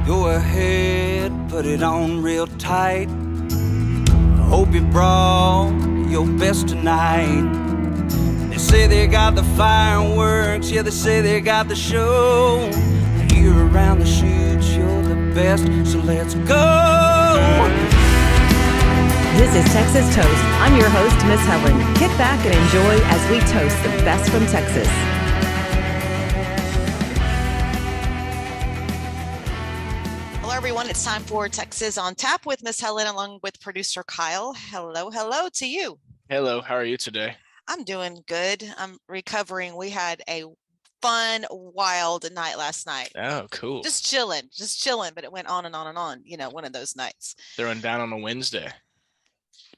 Go ahead, put it on real tight. Hope you brought your best tonight. They say they got the fireworks, yeah, they say they got the show. Here around the chutes, you're the best, so let's go. This is Texas Toast. I'm your host, Miss Helen. Kick back and enjoy as we toast the best from Texas. Hello, everyone. It's time for Texas on Tap with Miss Helen, along with producer Kyle. Hello to you. Hello, how are you today? I'm doing good. I'm recovering. We had a fun, wild night last night. Oh, cool. Just chilling, but it went on and on and on. You know, one of those nights. Throwing down on a Wednesday.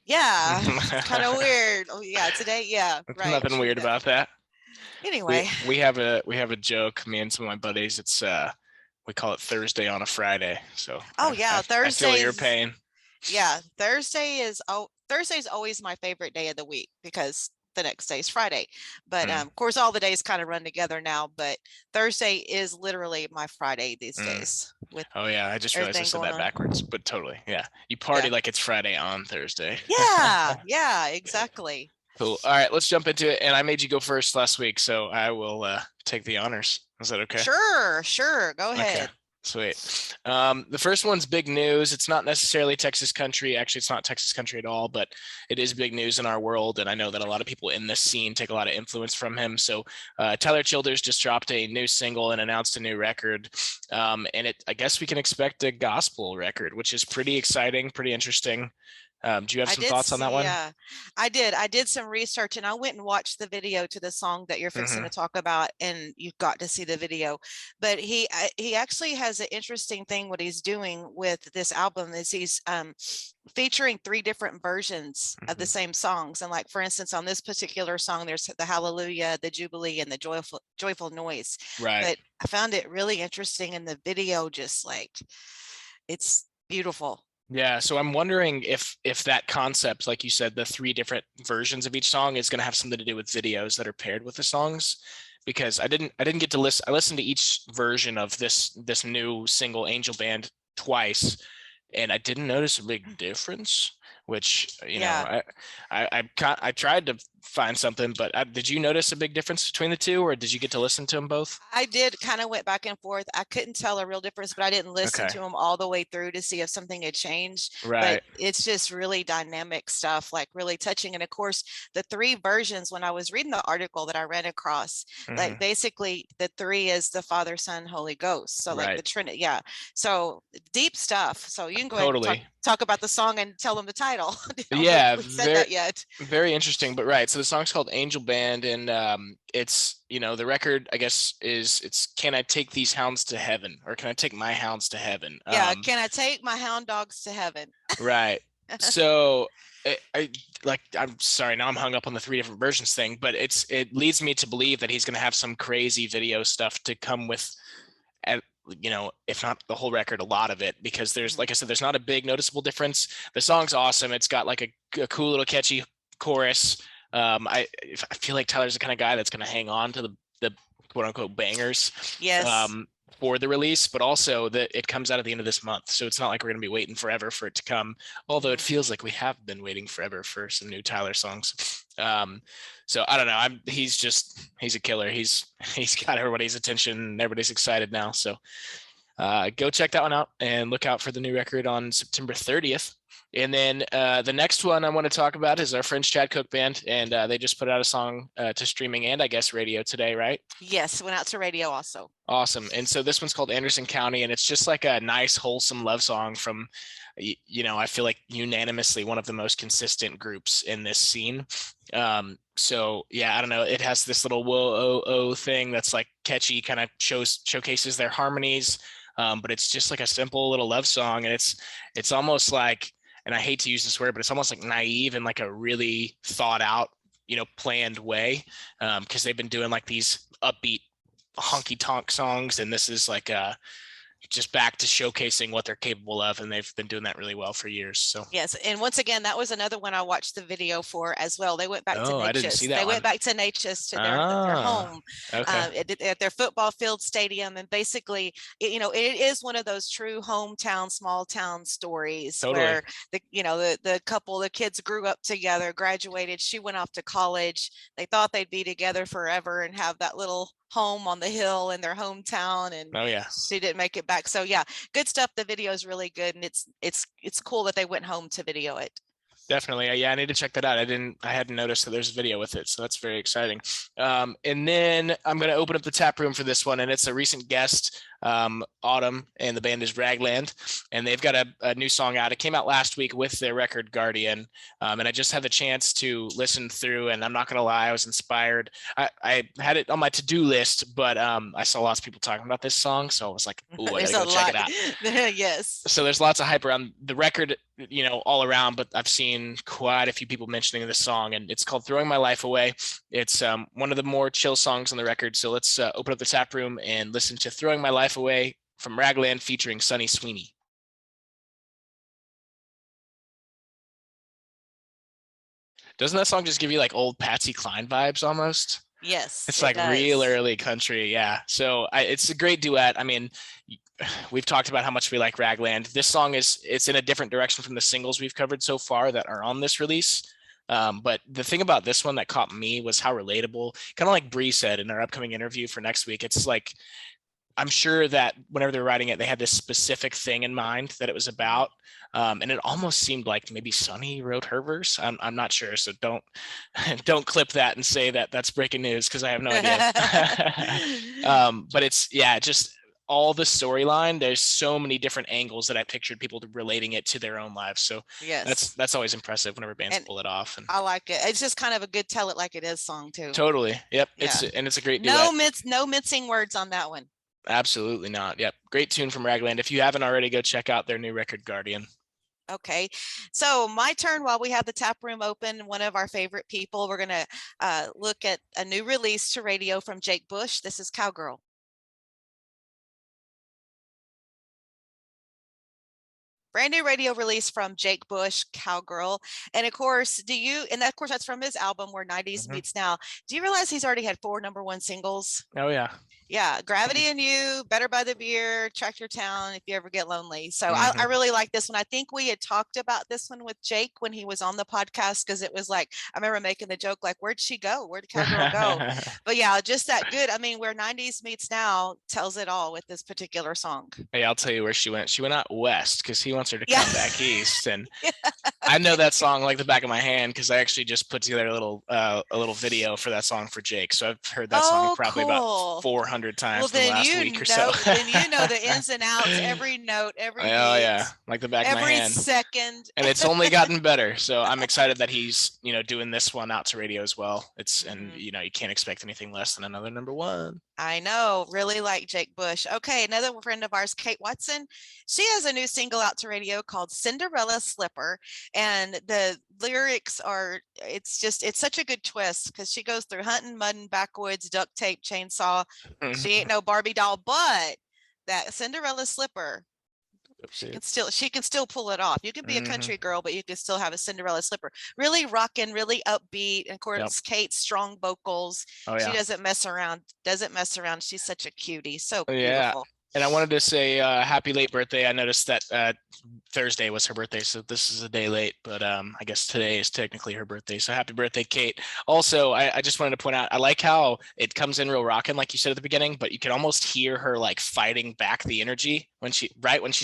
Yeah, it's kind of weird. Oh, yeah, today, yeah, right. Nothing weird about that. Anyway, we have a joke. Me and some of my buddies. It's we call it Thursday on a Friday. So Thursday. I feel your pain. Yeah, Thursday's always my favorite day of the week because the next day is Friday. But of course, all the days kind of run together now. But Thursday is literally my Friday these days. I just realized I said that backwards. But totally, yeah. You party like it's Friday on Thursday. Yeah, exactly. Cool. All right, let's jump into it. And I made you go first last week, so I will take the honors. Is that okay? Sure. Go ahead. Okay. Sweet. The first one's big news. It's not necessarily Texas country. Actually, it's not Texas country at all, but it is big news in our world. And I know that a lot of people in this scene take a lot of influence from him. So Tyler Childers just dropped a new single and announced a new record. And I guess we can expect a gospel record, which is pretty exciting, pretty interesting. Do you have some thoughts on that one? Yeah, I did. I did some research and I went and watched the video to the song that you're fixing to talk about, and you got to see the video. But he actually has an interesting thing. What he's doing with this album is he's featuring 3 different versions of the same songs. And like, for instance, on this particular song, there's the Hallelujah, the Jubilee, and the Joyful Noise. Right. But I found it really interesting in the video, just like, it's beautiful. Yeah, so I'm wondering if that concept, like you said, the 3 different versions of each song is going to have something to do with videos that are paired with the songs, because I didn't get to listen. I listened to each version of this new single Angel Band twice, and I didn't notice a big difference. Which know, I tried to find something, but did you notice a big difference between the 2, or did you get to listen to them both? I did, kind of went back and forth. I couldn't tell a real difference, but I didn't listen to them all the way through to see if something had changed. Right. But it's just really dynamic stuff, like really touching. And of course, the 3 versions, when I was reading the article that I ran across, like basically the 3 is the Father, Son, Holy Ghost. So like the Trinity. Yeah. So deep stuff. So you can go ahead and talk about the song and tell them the title. Yeah, said that yet. Very interesting. But right, so the song's called Angel Band, and it's, the record, I guess, it's Can I Take These Hounds to Heaven, or Can I Take My Hounds to Heaven? Can I take my hound dogs to heaven? Right. So I'm sorry, now I'm hung up on the 3 different versions thing, but it leads me to believe that he's going to have some crazy video stuff to come with, if not the whole record, a lot of it, because there's, like I said, there's not a big noticeable difference. The song's awesome. It's got like a cool little catchy chorus. I feel like Tyler's the kind of guy that's going to hang on to the quote unquote bangers. Yes. For the release, but also that it comes out at the end of this month. So it's not like we're going to be waiting forever for it to come. Although it feels like we have been waiting forever for some new Tyler songs. So I don't know. He's a killer. He's got everybody's attention and everybody's excited now. So go check that one out and look out for the new record on September 30th. And then the next one I want to talk about is our friends Cooke Band, and they just put out a song to streaming and I guess radio today, right? Yes, went out to radio also. Awesome. And so this one's called Anderson County, and it's just like a nice, wholesome love song from, I feel like unanimously one of the most consistent groups in this scene. So yeah, I don't know. It has this little whoa, oh thing that's like catchy, kind of showcases their harmonies. But it's just like a simple little love song, and it's almost like, and I hate to use this word, but it's almost like naive in like a really thought out, planned way. Because they've been doing like these upbeat honky tonk songs, and this is like just back to showcasing what they're capable of, and they've been doing that really well for years. So yes, and once again, that was another one I watched the video for as well. They went back to I didn't see Natchez. that They one. went back to Natchez to their home, Okay. at their football field stadium, and basically, it is one of those true hometown, small town stories Totally. where the kids grew up together, graduated. She went off to college. They thought they'd be together forever and have that little home on the hill in their hometown, and Oh yeah, she didn't make it back. So yeah, good stuff. The video is really good, and it's cool that they went home to video it. definitely. Yeah, I need to check that out. I hadn't noticed that there's a video with it, so that's very exciting. And then I'm going to open up the tap room for this one, and it's a recent guest, Autumn, and the band is Ragland, and they've got a new song out. It came out last week with their record Guardian, and I just had the chance to listen through, and I'm not going to lie, I was inspired. I had it on my to-do list, but I saw lots of people talking about this song, so I was like, ooh, I gotta go check it out. Yes. So there's lots of hype around the record, all around, but I've seen quite a few people mentioning this song, and it's called Throwing My Life Away. It's one of the more chill songs on the record. So let's open up the tap room and listen to Throwing My Life Away from Ragland featuring Sunny Sweeney. Doesn't that song just give you like old Patsy Cline vibes almost? Yes, it's like real early country. Yeah. So it's a great duet. I mean, we've talked about how much we like Ragland. This song it's in a different direction from the singles we've covered so far that are on this release. But the thing about this one that caught me was how relatable, kind of like Bree said in our upcoming interview for next week. It's like, I'm sure that whenever they're writing it, they had this specific thing in mind that it was about. And it almost seemed like maybe Sunny wrote her verse. I'm not sure. So don't clip that and say that that's breaking news, because I have no idea. But it's, just all the storyline. There's so many different angles that I pictured people relating it to their own lives. So yes, that's always impressive whenever bands pull it off. And I like it. It's just kind of a good tell it like it is song too. Totally. Yep. Yeah. It's a great duet. No mincing words on that one. Absolutely not. Yep. Great tune from Ragland. If you haven't already, go check out their new record, Guardian. Okay, so my turn while we have the tap room open. One of our favorite people, we're going to look at a new release to radio from Jake Bush. This is Cowgirl. Brand new radio release from Jake Bush, Cowgirl. And of course, that's from his album Where 90s Meets Now. Do you realize he's already had 4 #1 singles? Oh, yeah. Yeah, Gravity and You, Better by the Beer, Tractor Town, If You Ever Get Lonely. So I really like this one. I think we had talked about this one with Jake when he was on the podcast, because it was like, I remember making the joke, like, where'd she go? Where'd Cowgirl go? But yeah, just that good. I mean, Where 90s Meets Now tells it all with this particular song. Hey, I'll tell you where she went. She went out west because he wants her to come back east. And I know that song like the back of my hand, because I actually just put together a little video for that song for Jake. So I've heard that song probably about 400 times in the last week or so. Then you know the ins and outs, every note, every beat, yeah, like the back of my hand. Every second. And it's only gotten better. So I'm excited that he's, doing this one out to radio as well. And you can't expect anything less than another #1. I know, really like Jake Bush. Okay, another friend of ours, Kate Watson. She has a new single out to radio called Cinderella Slipper. And the lyrics it's such a good twist, because she goes through hunting, mudding, backwoods, duct tape, chainsaw. She ain't no Barbie doll, but that Cinderella slipper, she can still pull it off. You can be a country girl, but you can still have a Cinderella slipper. Really rocking, really upbeat. And of course, Kate's strong vocals. Oh, yeah. She doesn't mess around. She's such a cutie. So beautiful. Yeah. And I wanted to say happy late birthday. I noticed that Thursday was her birthday, so this is a day late, but I guess today is technically her birthday. So happy birthday, Kate. Also, I just wanted to point out, I like how it comes in real rockin', like you said at the beginning, but you can almost hear her like fighting back the energy when she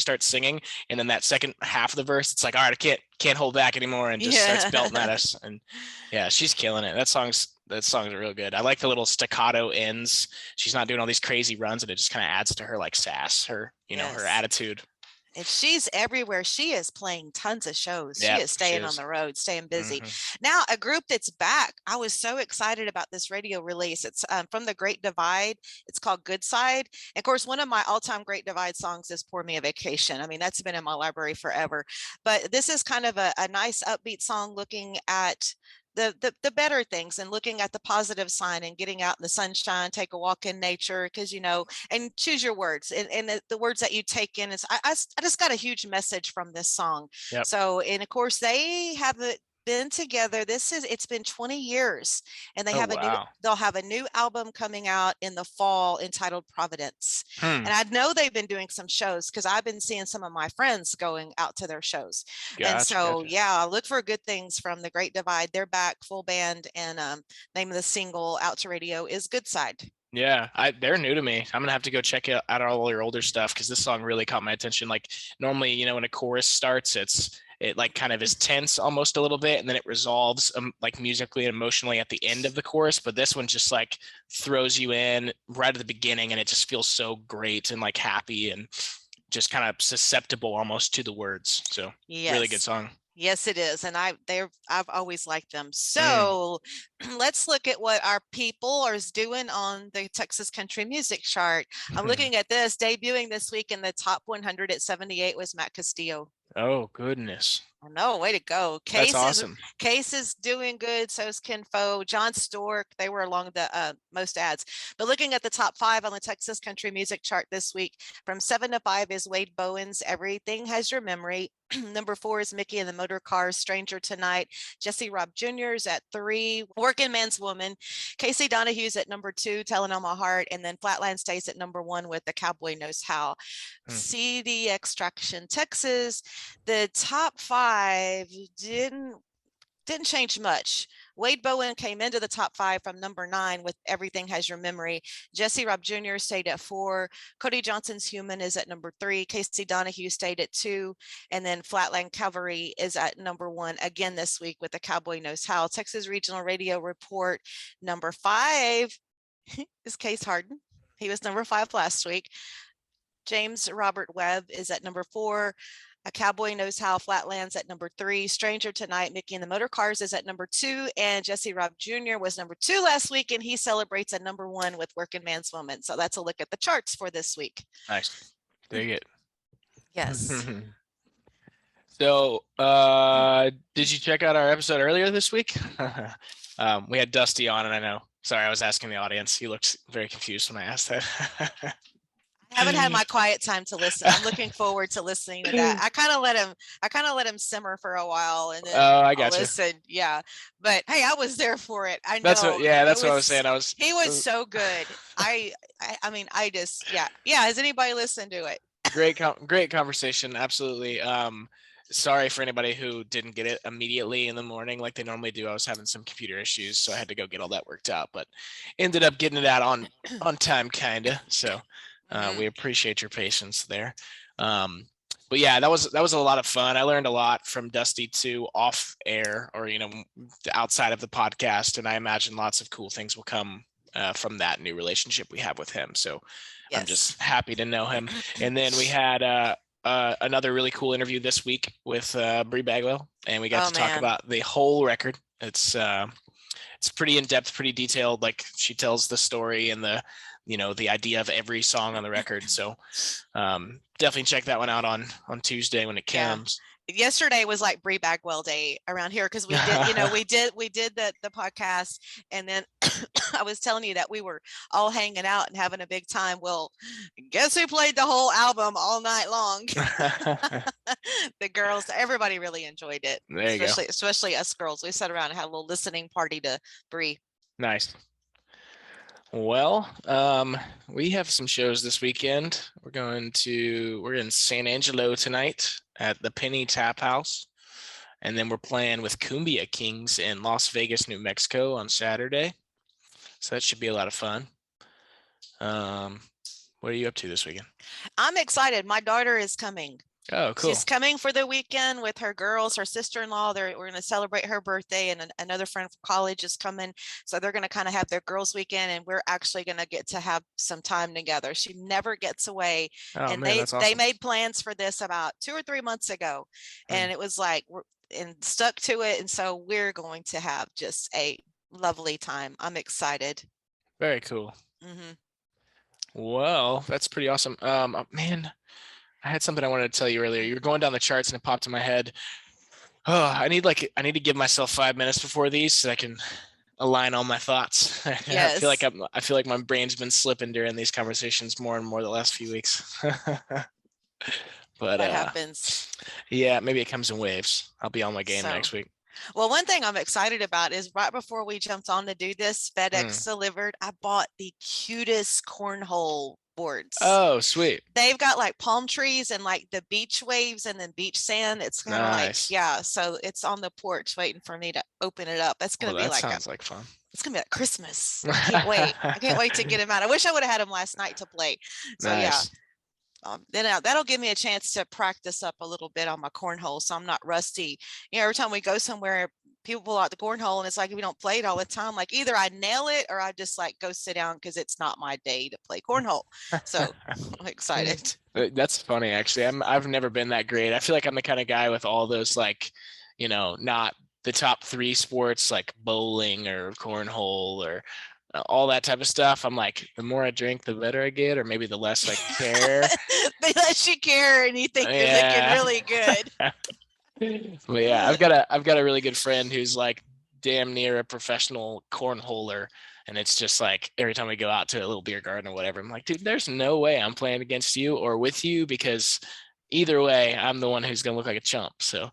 starts singing. And then that second half of the verse, it's like, all right, I can't hold back anymore, and just starts belting at us. And yeah, she's killing it. That song's real good. I like the little staccato ends. She's not doing all these crazy runs, and it just kind of adds to her like sass, her her attitude. And she's everywhere. She is playing tons of shows. She is staying on the road, staying busy. Now, a group that's back. I was so excited about this radio release. It's from the Great Divide. It's called Good Side. And of course, one of my all-time Great Divide songs is Pour Me a Vacation. I mean, that's been in my library forever. But this is kind of a nice upbeat song looking at the better things and looking at the positive sign and getting out in the sunshine, take a walk in nature, because and choose your words, and the words that you take in is I just got a huge message from this song. Yep. So, and of course they have been together. It's been 20 years, and they have they'll have a new album coming out in the fall entitled Providence. And I know they've been doing some shows, because I've been seeing some of my friends going out to their shows. And so yeah, look for good things from the Great Divide. They're back full band, and name of the single out to radio is Good Side. Yeah, they're new to me. I'm gonna have to go check out all their older stuff, because this song really caught my attention. Like normally, when a chorus starts, it like kind of is tense almost a little bit, and then it resolves like musically and emotionally at the end of the chorus. But this one just like throws you in right at the beginning, and it just feels so great and like happy and just kind of susceptible almost to the words. So really good song. Yes, it is. And I've always liked them. So let's look at what our people are doing on the Texas country music chart. I'm looking at this. Debuting this week in the top 100 at 78 was Matt Castillo. Oh, goodness. I know, way to go. That's awesome. Case is doing good. So is Ken Fo, John Stork. They were along the most ads. But looking at the top 5 on the Texas country music chart this week, from 7 to 5 is Wade Bowen's Everything Has Your Memory. Number 4 is Mickey and the Motor Cars, Stranger Tonight. Jesse Robb Jr.'s at 3, Working Man's Woman. Casey Donahue's at number 2, Telling on My Heart. And then Flatland stays at number 1 with The Cowboy Knows How. CD Extraction Texas, the top 5 didn't change much. Wade Bowen came into the top 5 from number 9 with Everything Has Your Memory. Jesse Robb Jr. stayed at 4. Cody Johnson's Human is at number 3. Casey Donahue stayed at 2. And then Flatland Cavalry is at number 1 again this week with The Cowboy Knows How. Texas Regional Radio Report number 5 is Case Harden. He was number 5 last week. James Robert Webb is at number 4. A Cowboy Knows How, Flatlands at number 3. Stranger Tonight, Mickey and the Motor Cars is at number 2. And Jesse Robb Jr. was number 2 last week, and he celebrates at number 1 with Working Man's Woman. So that's a look at the charts for this week. Nice. Dig it. Yes. So did you check out our episode earlier this week? We had Dusty on, and I know. Sorry, I was asking the audience. He looked very confused when I asked that. I haven't had my quiet time to listen. I'm looking forward to listening to that. I kind of let him simmer for a while, and then I got you. Listen. Yeah, but hey, I was there for it. I know. That's what I was saying. He was so good. I mean, Has anybody listened to it? Great conversation. Absolutely. Sorry for anybody who didn't get it immediately in the morning like they normally do. I was having some computer issues, so I had to go get all that worked out, but ended up getting it out on time, kinda. So. We appreciate your patience there. But yeah, that was a lot of fun. I learned a lot from Dusty too, off air or, outside of the podcast. And I imagine lots of cool things will come from that new relationship we have with him. So yes. I'm just happy to know him. And then we had another really cool interview this week with Brie Bagwell, and we got to talk about the whole record. It's pretty in-depth, pretty detailed. Like she tells the story and the idea of every song on the record. So definitely check that one out on Tuesday when it comes. Yesterday was like Brie Bagwell Day around here, because we did we did the podcast, and then I was telling you that we were all hanging out and having a big time. Well, guess who played the whole album all night long? The girls, everybody really enjoyed it. There you go. Especially us girls. We sat around and had a little listening party to Brie. Nice. Well, we have some shows this weekend. We're in San Angelo tonight at the Penny Tap House. And then we're playing with Cumbia Kings in Las Vegas, New Mexico on Saturday. So that should be a lot of fun. What are you up to this weekend? I'm excited. My daughter is coming. Oh, cool. She's coming for the weekend with her girls, her sister-in-law. We're going to celebrate her birthday, and another friend from college is coming. So they're going to kind of have their girls' weekend, and we're actually going to get to have some time together. She never gets away. And that's awesome. They made plans for this about 2 or 3 months ago, and it was like, and stuck to it. And so we're going to have just a lovely time. I'm excited. Very cool. Mm-hmm. Well, that's pretty awesome. Man, I had something I wanted to tell you earlier. You were going down the charts and it popped in my head. Oh, I need to give myself 5 minutes before these so I can align all my thoughts. Yes, I feel like my brain's been slipping during these conversations more and more the last few weeks. But that happens. yeah, maybe it comes in waves. I'll be on my game So, next week. well, one thing I'm excited about is right before we jumped on to do this, FedEx delivered. I bought the cutest cornhole boards. Oh, sweet. They've got like palm trees and like the beach waves and then beach sand. It's kind of like, Nice. yeah. So it's on the porch waiting for me to open it up. That's Well, going to be that like sounds like fun. it's going to be like Christmas. I can't wait. I can't wait to get him out. I wish I would have had him last night to play. So yeah. Nice. Then that'll give me a chance to practice up a little bit on my cornhole, so I'm not rusty. You know, every time we go somewhere, people pull out the cornhole, and it's like if we don't play it all the time, like either I nail it or I just like go sit down because it's not my day to play cornhole. So I'm excited. That's funny, actually. I've never been that great. I feel like I'm the kind of guy with all those like, not the top 3 sports like bowling or cornhole or all that type of stuff. I'm like, the more I drink, the better I get, or maybe the less I care. They let you care and you think you're looking really good. But yeah, I've got a really good friend who's like damn near a professional cornholer. And it's just like every time we go out to a little beer garden or whatever, I'm like, dude, there's no way I'm playing against you or with you, because either way, I'm the one who's gonna look like a chump. So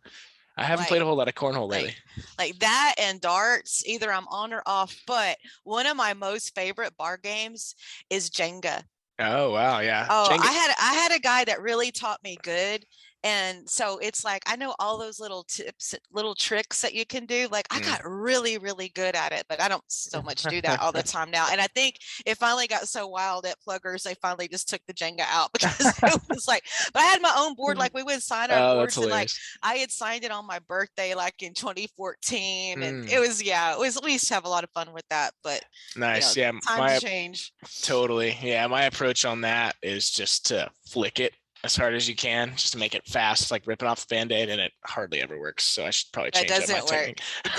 I haven't played a whole lot of cornhole lately. Like that and darts, either I'm on or off. But one of my most favorite bar games is Jenga. Oh wow, yeah. Oh, Jenga. I had a guy that really taught me good. And so it's like I know all those little tips, little tricks that you can do. Like I got really, really good at it, but I don't so much do that all the time now. And I think it finally got so wild at Pluggers, they finally just took the Jenga out because it was like, but I had my own board, like we would sign our boards, and like I had signed it on my birthday like in 2014. And it was we used to have a lot of fun with that. But nice. Times change. Totally. Yeah. My approach on that is just to flick it as hard as you can, just to make it fast, like ripping off the Band-Aid, and it hardly ever works. So I should probably change that. Doesn't work.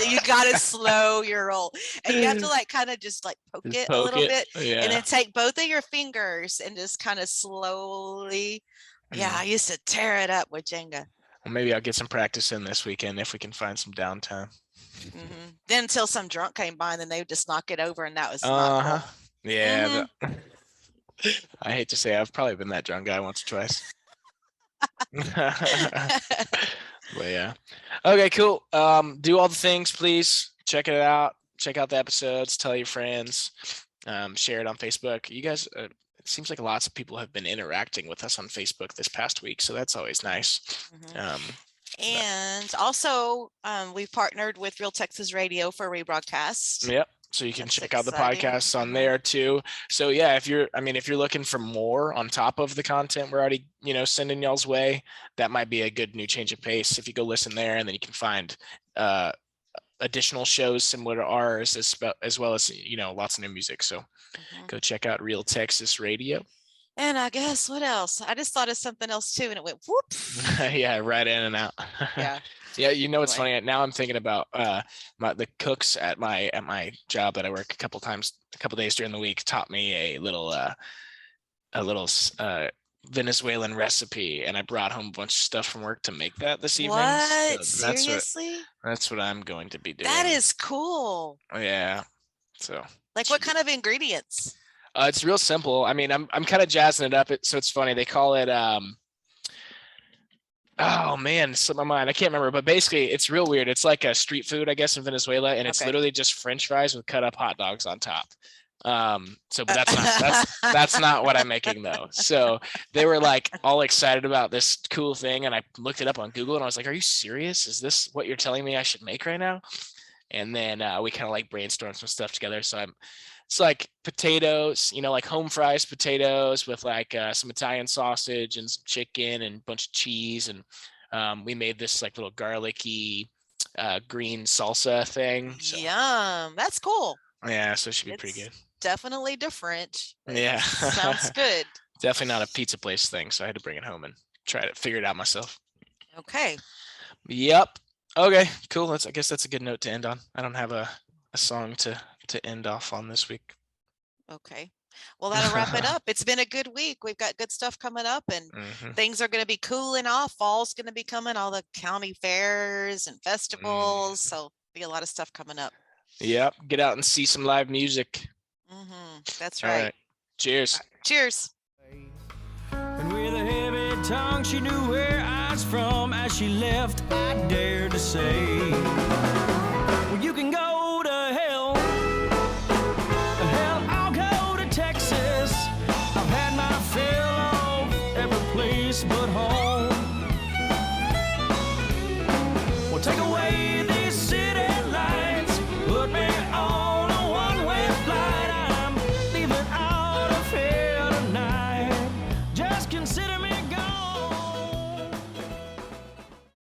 You gotta slow your roll, and you have to like kind of just like poke it a little bit, and then take both of your fingers and just kind of slowly. Yeah, I used to tear it up with Jenga. Well, maybe I'll get some practice in this weekend if we can find some downtime. Then until some drunk came by, and then they would just knock it over, and that was not cool. Yeah. I hate to say I've probably been that drunk guy once or twice. But yeah. Okay, cool. Do all the things, please. Check it out. Check out the episodes. Tell your friends. Share it on Facebook. You guys, it seems like lots of people have been interacting with us on Facebook this past week, so that's always nice. And also, we've partnered with Real Texas Radio for rebroadcast. Yep. So you can check out the podcasts on there too. So yeah, if you're looking for more on top of the content we're already, sending y'all's way, that might be a good new change of pace. If you go listen there, and then you can find additional shows similar to ours, as well as, lots of new music. So go check out Real Texas Radio. And I guess what else? I just thought of something else too, and it went whoop. Yeah, right in and out. Yeah. Yeah, it's funny. Now I'm thinking about the cooks at my job that I work a couple days during the week taught me a little Venezuelan recipe, and I brought home a bunch of stuff from work to make that this evening. What? So seriously? That's what I'm going to be doing. That is cool. Yeah. So. Like, what kind of ingredients? It's real simple. I mean, I'm kind of jazzing it up. So it's funny. They call it. Oh man, it slipped my mind. I can't remember, but basically it's real weird. It's like a street food, I guess, in Venezuela, and it's literally just French fries with cut up hot dogs on top. But that's not what I'm making though. So they were like all excited about this cool thing, and I looked it up on Google, and I was like, "Are you serious? Is this what you're telling me I should make right now?" And then we kind of like brainstormed some stuff together. So it's like potatoes, like home fries potatoes with like some Italian sausage and some chicken and a bunch of cheese. And we made this like little garlicky green salsa thing. So. Yum. That's cool. Yeah. So it should be pretty good. Definitely different. Yeah. Sounds good. Definitely not a pizza place thing. So I had to bring it home and try to figure it out myself. Okay. Yep. Okay, cool. I guess that's a good note to end on. I don't have a song to end off on this week. Okay. Well, that'll wrap it up. It's been a good week. We've got good stuff coming up, and things are going to be cooling off. Fall's going to be coming, all the county fairs and festivals. So be a lot of stuff coming up. Yep. Get out and see some live music. That's All right. Cheers. Cheers. And with a heavy tongue, she knew where I was from. As she left, I dared to say, well, you can go to hell. Hell, I'll go to Texas. I've had my fill of every place but home.